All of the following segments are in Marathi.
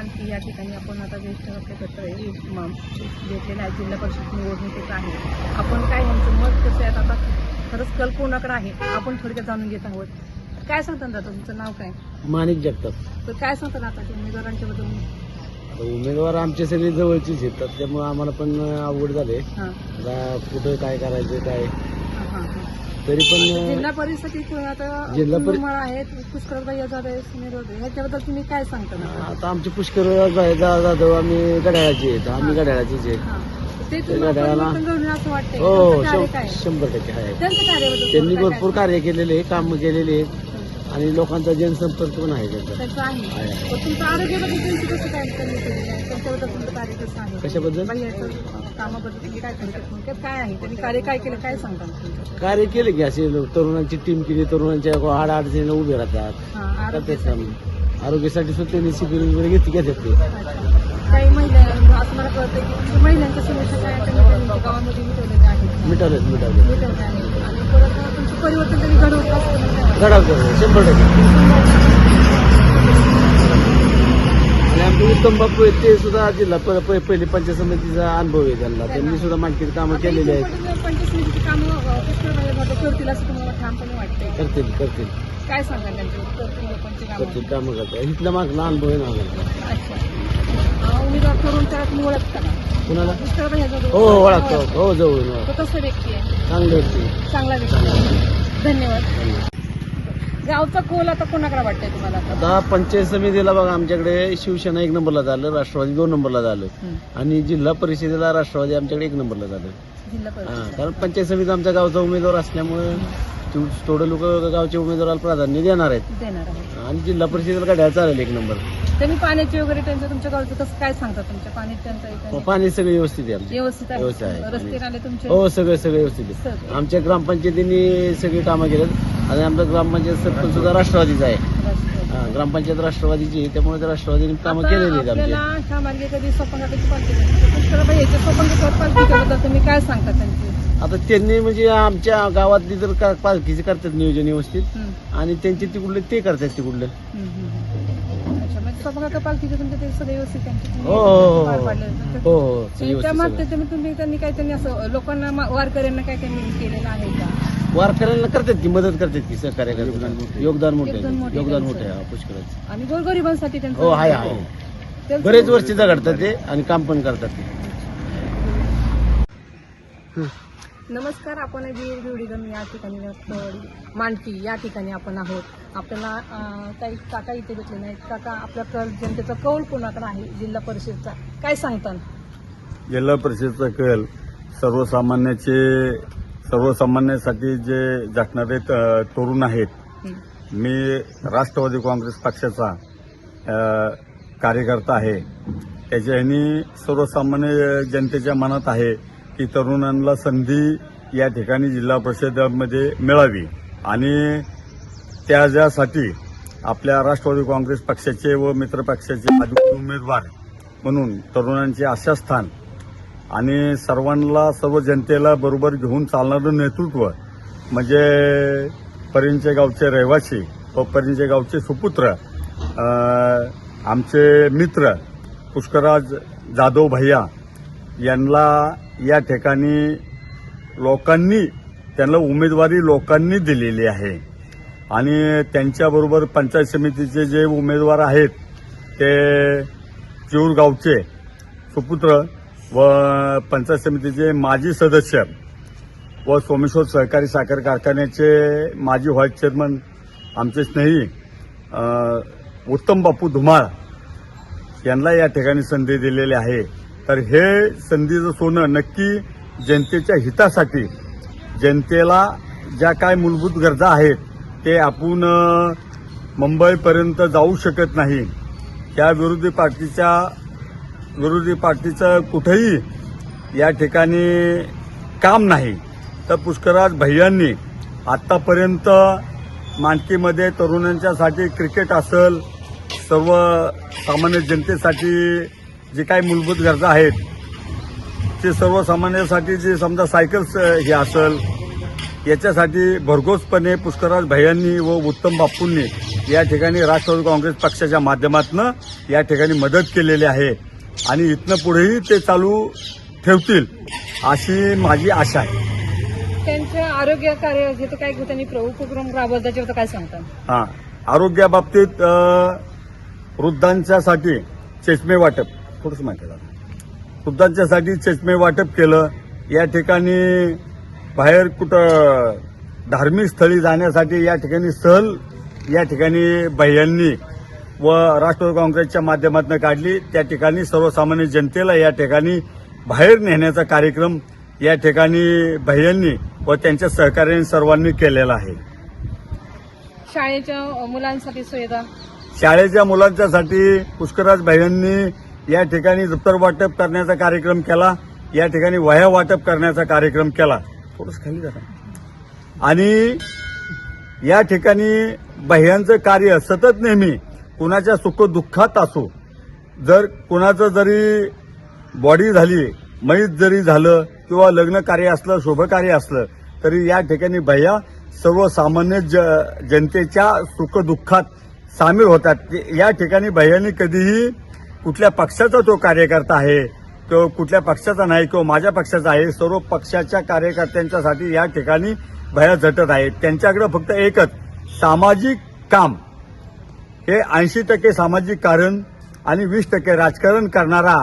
मानकी या ठिकाणी आपण आता ज्येष्ठ घेतलेलं आहे. जिल्हा परिषद निवडणुकीच आहे. आपण काय यांचं मत कसं आहे आता खरंच कल कोणाकडे आहे आपण थोडक्यात जाणून घेत आहोत. काय सांगता दादा, तुमचं नाव काय? माणिक जगताप. तर काय सांगता आता उमेदवारांच्या बद्दल? उमेदवार आमचे सगळे जवळचीच येतात, त्यामुळे आम्हाला पण अवघड झाले हां आता कुठं काय करायचं काय. हां हां. तरी पण जिल्हा परिषदेत आता जिल्हा कुंभमेळा आहेत, पुष्कळबाई जाधव आहे, सुनील वगैरे ह्याच्याबद्दल तुम्ही काय सांगता ना? आता आमचे पुष्कर जाधव आम्ही घड्याळाचे आहेत, आम्ही घड्याळाचेच आहेत. हां. ते तुम्हाला परिवर्तन घडवून असं वाटतंय? हो त्यांचं कार्य काय? 100% आहे. त्यांचं कार्याबद्दल त्यांनी काय भरपूर कार्य केलेले आहे, काम केलेले आहेत आणि लोकांचा जनसंपर्क पण आहे त्यांचा. त्याचं आहे. पण तुमचं आरोग्याबद्दल त्यांची कसं काय त्यांनी केलेलं आहे? त्यांच्याबद्दल तुमचं कार्य कसं आहे? कशाबद्दल? बाह्याचं कामाबद्दल तुम्ही काय थोडक्यात काय आहे? त्यांनी कार्य काय केलं काय सांगता तुमचं? कार्य केले की असे तरुणांची टीम केली, तरुणांच्या आडअडचणीला उभे राहतात, हां, करतात काम. आरोग्यासाठी सुद्धा त्यांनी शिबिर वगैरे घेतात ते. काही महिला असं मला कळतं की महिलांच्या समस्या काय आहेत त्यांनी गावामध्ये मिटवलेल्या आहेत. मिटावलेत मिटवल्या आहेत. आणि परत तुमचं परिवर्तन त्यांनी घडवत असतं. घडावतो 100%. आणि आमचे उत्तम बापू आहेत, ते सुद्धा जिल्हा पहिली पंचायत समितीचा अनुभव आहे त्यांना. त्यांनी सुद्धा मानकीची कामं केलेली आहेत. पंचसमितीची कामं पुष्कळमध्ये करतील असं तुम्हाला ठामपणे वाटतंय? करतील काय सांगाल त्यांच्यावर? करतील लोकांची कामं? कामं करतात. इथला मागला अनुभव आहे ना आम्हाला. अच्छा. उमेदवार करून त्याला तुम्ही ओळखता का? कुणाला? पुष्कळबाई जाधव. हो ओळखतो, हो जवळ तो कसं व्यक्ती आहे? चांगलं व्यक्ती. चांगला व्यक्ती आहे. धन्यवाद. गावचा कोल आता कोणाकडे वाटतंय तुम्हाला? आता पंचायत समितीला बघा आमच्याकडे शिवसेना 1 नंबरला झालं, राष्ट्रवादी 2 नंबरला झालं आणि जिल्हा परिषदेला राष्ट्रवादी आमच्याकडे 1 नंबरला झालं. जिल्हा हा, परिषद. कारण पंचायत समिती आमच्या गावचा उमेदवार असल्यामुळे थोडं लोक गावच्या उमेदवाराला प्राधान्य देणार आहेत देणार आहे. आणि जिल्हा परिषदेला गाड्या चालेल 1 नंबर. त्यांनी पाण्याची वगैरे त्यांचं तुमच्या गावचं कसं काय सांगतात? तुमच्या पाणी त्यांचं पाणी सगळं व्यवस्थित आहे आमचे. व्यवस्थित व्यवस्थित आहे? आहे. रस्ते नाले तुमचे? हो सगळं व्यवस्थित आहे. सगळं. आमच्या ग्रामपंचायतींनी सगळी कामं केलेत आणि आमचा ग्रामपंचायत सरपंच सुद्धा राष्ट्रवादीचा आहे. रस्ते. ग्रामपंचायत राष्ट्रवादीची आहे, त्यामुळे त्या राष्ट्रवादीने कामं केलेली आहेत आपल्याला आमची. ह्या मार्गे कधी स्वपंगाची पालखी पुष्कळबाई याच्या स्वपंगाची पालखीच्याबद्दल तुम्ही काय सांगता त्यांची? आता त्यांनी म्हणजे आमच्या गावातली जर पालखीचे करतात नियोजन व्यवस्थित आणि त्यांचे तिकडले ते करतात तिकडलं. अच्छा, म्हणजे स्वपंगाच्या पालखीचे तुमच्या ते सगळे व्यवस्थित त्यांची तुम्ही हो, हो, पार हो. पाडले? हो हो त्या व्यवस्थित सगळं. माध्यमातून त्यांनी काय त्यांनी असं लोकांना वारकऱ्यांना काय त्यांनी केलेलं आहे का? वारकऱ्यांना करतात की मदत करतात की सहकार्य करतात. योगदान मोठे योगदान मोठे योगदान त्यांचं. मोठे आहे पुष्कळच. आणि गोरगरिबांसाठी त्यांचं हो आहे आहे. त्यांचं- बरेच वर्ष झगडतात ते आणि काम पण करतात ते. नमस्कार, आपण बिवडीगम या ठिकाणी मानकी या ठिकाणी आपण आहोत. आपल्याला काही काका इथे भेटले नाहीत. काका, आपल्या जनतेचा कौल कोणाकडे आहे जिल्हा परिषदचा काय सांगतात? जिल्हा परिषदचा कल सर्वसामान्यांसाठी जे झटणारे तरुण आहेत. मी राष्ट्रवादी काँग्रेस पक्षाचा कार्यकर्ता आहे. त्याच्या ह्यानी सर्वसामान्य जनतेच्या मनात आहे की तरुणांना संधी या ठिकाणी जिल्हा परिषदेमध्ये मिळावी आणि त्यासाठी आपल्या राष्ट्रवादी काँग्रेस पक्षाचे व मित्र पक्षाचे अधिकृत उमेदवार म्हणून तरुणांचे आशास्थान आणि सर्व जनतेला बरोबर घेऊन चालणारं नेतृत्व म्हणजे परिंचे गावचे रहिवासी व परिंचे गावचे सुपुत्र आमचे मित्र पुष्कराज जाधव भैया यांना या ठिकाणी त्यांना उमेदवारी लोकांनी दिलेली आहे आणि त्यांच्याबरोबर पंचायत समितीचे जे उमेदवार आहेत ते चिऊर गावचे सुपुत्र व पंचायत समितीचे माजी सदस्य व सोमेश्वर सहकारी साखर कारखान्याचे माजी व्हाईस चेअरमन आमचे स्नेही उत्तम बापू धुमाळ यांना या ठिकाणी संधी दिलेली आहे. तर हे संधीचं सोनं नक्की जनतेच्या हितासाठी, जनतेला ज्या काय मूलभूत गरजा आहेत ते आपण मुंबईपर्यंत जाऊ शकत नाही. त्या विरोधी पार्टीचं कुठेही या ठिकाणी काम नाही. तर पुष्कराज भैयांनी आतापर्यंत मानकीमध्ये तरुणांच्यासाठी क्रिकेट असेल, सर्वसामान्य जनतेसाठी जे काही मूलभूत गरजा आहेत ते सर्वसामान्यांसाठी जे समजा सायकल्स हे असेल याच्यासाठी भरघोसपणे पुष्कराज भैयांनी व उत्तम बापूंनी या ठिकाणी राष्ट्रवादी काँग्रेस पक्षाच्या माध्यमातून या ठिकाणी मदत केलेली आहे आणि इथनं पुढेही ते चालू ठेवतील अशी माझी आशा आहे. त्यांच्या आरोग्य कार्य हे तर काय त्यांनी उपक्रम राबवत त्याच्यावर काय सांगता? हा, आरोग्याबाबतीत वृद्धांच्यासाठी चष्मे वाटप थोडंसं माहिती आहे. वृद्धांच्यासाठी चष्मे वाटप केलं. या ठिकाणी बाहेर कुठं धार्मिक स्थळी जाण्यासाठी या ठिकाणी सहल या ठिकाणी बाह्यांनी व राष्ट्रवादी काँग्रेसच्या माध्यमातून काढली. त्या ठिकाणी सर्वसामान्य जनतेला या ठिकाणी बाहेर नेण्याचा कार्यक्रम या ठिकाणी बाह्यांनी व त्यांच्या सहकार्याने सर्वांनी केलेला आहे. शाळेच्या मुलांसाठी सुविधा, शाळेच्या मुलांच्यासाठी पुष्कराज भाईंनी या ठिकाणी दप्तर वाटप करण्याचा कार्यक्रम केला. या ठिकाणी वह्या वाटप करण्याचा कार्यक्रम केला. थोडंसं खाली जाता. आणि या ठिकाणी बाह्यांचं कार्य सतत नेहमी कुणाच्या सुखदुःखात असो, जर कुणाचं जरी बॉडी झाली, मैत जरी झालं किंवा लग्न कार्य असलं, शुभकार्य असलं, तरी या ठिकाणी बाह्या सर्वसामान्य जनतेच्या सुखदुःखात सामील होतात. या ठिकाणी बाह्यांनी कधीही कुठल्या पक्षाचा तो कार्यकर्ता आहे किंवा कुठल्या पक्षाचा नाही किंवा माझ्या पक्षाचा आहे, सर्व पक्षाच्या कार्यकर्त्यांच्यासाठी या ठिकाणी बाह्या झटत आहेत. त्यांच्याकडे फक्त एकच सामाजिक काम, हे 80% सामाजिक कारण आणि 20% राजकारण करणारा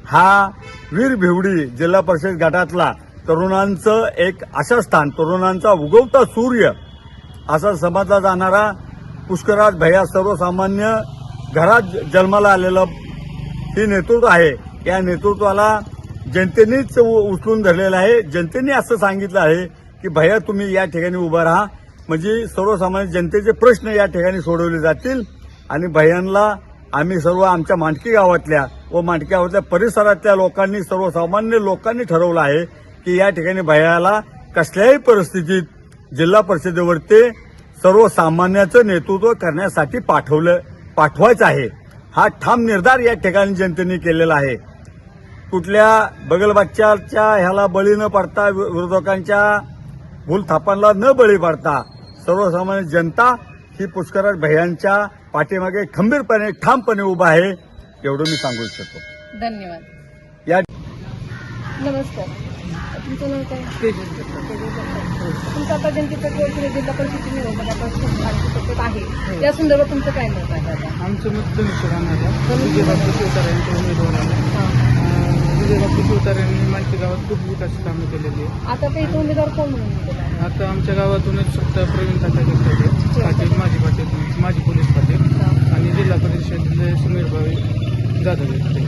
हा वीर भिवडी जिल्हा परिषद गटातला तरुणांचं एक आशास्थान, तरुणांचा उगवता सूर्य असा समजला जाणारा पुष्कराज भैया सर्वसामान्य घरात जन्माला आलेलं हे नेतृत्व आहे. या नेतृत्वाला जनतेनेच उचलून धरलेलं आहे. जनतेने असं सांगितलं आहे की भैया तुम्ही या ठिकाणी उभं राहा, म्हणजे सर्वसामान्य जनतेचे प्रश्न या ठिकाणी सोडवले जातील. आणि भैयांना आम्ही सर्व आमच्या मांडकी गावातल्या व मांडकी गावातल्या परिसरातल्या लोकांनी, सर्वसामान्य लोकांनी ठरवलं आहे की या ठिकाणी भैयाला कसल्याही परिस्थितीत जिल्हा परिषदेवरती सर्वसामान्याचं नेतृत्व करण्यासाठी पाठवायचं आहे. हा ठाम निर्धार या ठिकाणी जनतेने केलेला आहे. कुठल्या बगलबच्च्याच्या ह्याला बळी न पडता, विरोधकांच्या भूलथापांना न बळी पडता सर्वसामान्य जनता ही पुष्कराज भैयांच्या पाठीमागे खंबीरपणे ठामपणे उभा आहे, एवढं मी सांगू इच्छितो. धन्यवाद. या नमस्कार, तुमचं नाव काय? तुमचं आता जनतेचा जिल्हा परिषदेची निवडणूक आता खूप आहे, या संदर्भात तुमचं काय मत आहे? आता आमचं मत धनुष्य राहणार आहे. विजयबापू शिवतारेंचे उमेदवार आहे. विजयबापू शिवतारेंनी मानकी गावात खूप विकास कामं केलेली आहे. आता ते इथं उमेदवार कोण म्हणून दिलेला आहे? आता आमच्या गावातूनच फक्त प्रवीण पाटील, माजी पोलीस पाटील आणि जिल्हा परिषदेतले समीर भाई जाधव आहेत ते.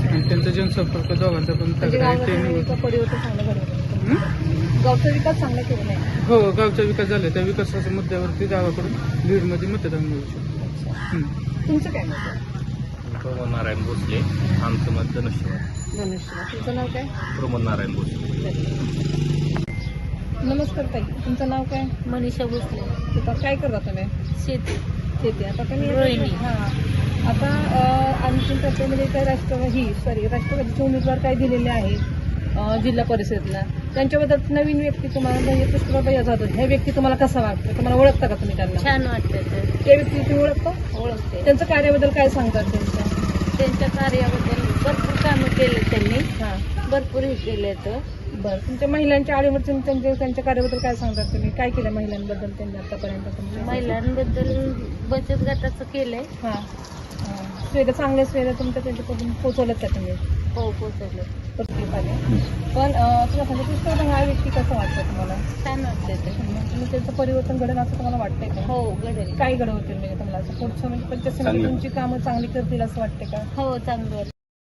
आणि त्यांचा जनसंपर्क दोघांचा पण म्हणजे तगडा आहे. ते गावाचा परिवर्तन चांगलं घडवलं, गावचा विकास चांगला केलेला आहे. हो, गावचा विकास झाला. त्या विकासाच्या मुद्द्यावरती गावाकडून बीडमध्ये मतदान मिळू शकतो. तुमचं काय मत आहे? प्रमोद नारायण भोसले. आमचं मत धनुष्यबाण. तुमचं नाव काय? प्रमोद नारायण भोसले. नमस्कार ताई, तुमचं नाव काय? मनीषा भोसले. आता काय करता तुम्ही? शेती. आता काही रोहिणी. आता आणखी त्याच्यामध्ये काय राष्ट्रवादीचे उमेदवार काय दिलेले आहेत जिल्हा परिषदला, त्यांच्याबद्दल नवीन व्यक्ती तुम्हाला म्हणजे पुष्कळबाई जाधव, हे व्यक्ती तुम्हाला कसा वाटतं? तुम्हाला ओळखता का तुम्ही त्यांना? छान वाटतं ते. ते व्यक्ती तुम्ही ओळखता? ओळखते. त्यांच्या कार्याबद्दल काय सांगतात? त्यांच्या कार्याबद्दल भरपूर कामं केले त्यांनी, हां, भरपूर हे केले तर. बरं. तुमच्या महिलांच्या आडीवरती त्यांच्या कार्याबद्दल काय सांगतात तुम्ही? काय केलं महिलांबद्दल त्यांनी आतापर्यंत तुमच्या? महिलांबद्दल बचत गटाचं केलंय. हां, सुविधा, चांगल्या सुविधा त्यांच्यापर्यंत पोहोचवल्यात का तुम्ही? हो, पोचवलं. पण तुला सांगतो पुष्कळ हा व्यक्ती कसं वाटतं तुम्हाला? छान वाटतंय ते. तुम्ही त्याचं परिवर्तन घडेल असं तुम्हाला वाटतंय का? हो, घडेल. काय घडवतील म्हणजे तुम्हाला असं पुढचं म्हणजे पंचायत समिती तुमची कामं चांगली करतील असं वाटते का? हो, चांगलं वाटतं.